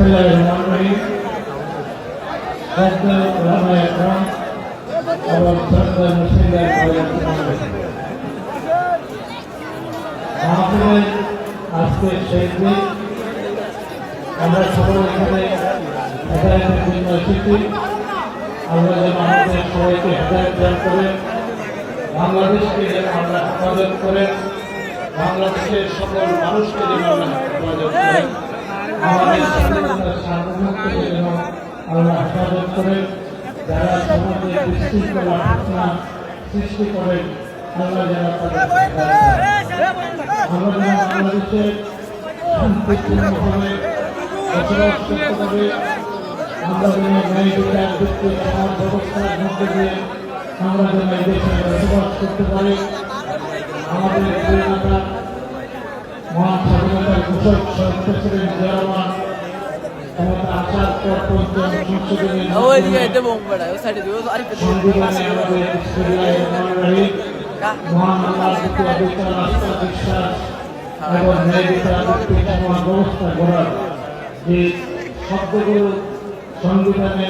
বিসমিল্লাহিররহমানিররহিম। এবং শ্রদ্ধা মুসলিমদের মাহফিলের আজকে শেষ দিন। আমরা সবাই এখানে হেদায়েতের জন্য এসেছি। আল্লাহ যেন আমাদের সবাইকে হেদায়েত দান করে, বাংলাদেশকে যেন আল্লাহ হেফাজত করে, বাংলাদেশের সকল মানুষকে যেন আল্লাহ হেফাজত করে, আমাদের স্বাধীনতার সার্বভৌমত্বকে যেন আল্লাহ হেফাজত করে, যারা সমাজে বিশৃঙ্খলা ঘটনা সৃষ্টি করেন আল্লাহ যেন তাদের আমরা যেন বাংলাদেশে শান্তিপূর্ণভাবে বসবাস করতে পারি। আমরা যেন ন্যায় বিচার ভিত্তিক সমাজ ব্যবস্থার মধ্যে দিয়ে আমরা যেন এই দেশে বসবাস করতে পারি। আমাদের প্রিয় নেতা মহান স্বাধীনতার ঘোষক শহীদ প্রেসিডেন্ট জিয়া রহমান ক্ষমতা আসার পর পর্যন্ত সংসদীয় মহান আল্লাহর প্রতি অবিচল আস্থা বিশ্বাস এবং ন্যায় বিচার ভিত্তিক সমাজ ব্যবস্থা গড়ার যে শব্দগুলো সংবিধানে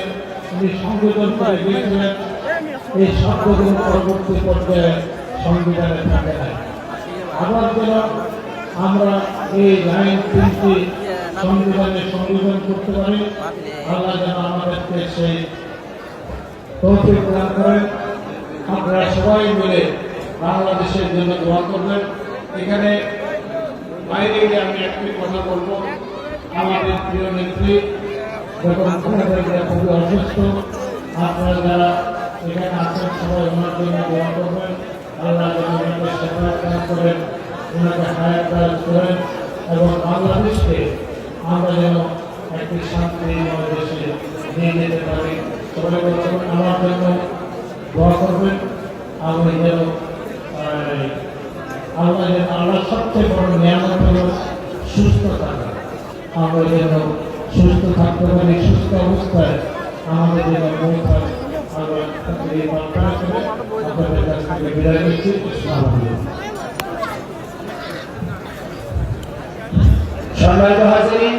উনি সংযোজন করে দিয়েছিলেন, এই শব্দগুলো পরবর্তী পর্যায়ে সংবিধানে থাকে না। আবার যেন আমরা এই লাইন তিনটি সংবিধানে সংযোজন করতে পারি। আল্লাহ যেন আমাদেরকে সেই তৌফিক দান করেন। আপনারা সবাই মিলে বাংলাদেশের জন্য দোয়া করবেন। এখানে বাইরে গিয়ে আমি একটি কথা বলবো, আমাদের প্রিয় নেত্রী যখন খুবই অসুস্থ, আপনারা যারা এখানে আছেন সবাই ওনার জন্য দোয়া করবেন। আল্লাহ যেন ওনাকে সেবা দান করেন, ওনাকে হায়াত দান করেন এবং বাংলাদেশকে আমরা যেন একটি শান্তিময় দেশে নিয়ে যেতে পারি। সবাই আমার জন্য দোয়া করবেন। আমি যেন আল্লাহ সবচেয়ে বড় নিয়ামত হল সুস্থ থাকা। আমরা যেন সুস্থ থাকতে পারি, সুস্থ অবস্থায় আমাদের যেন মৌতার আপনাদের কাছ থেকে বিদায় নিচ্ছি। সম্মানিত হাজিরিন,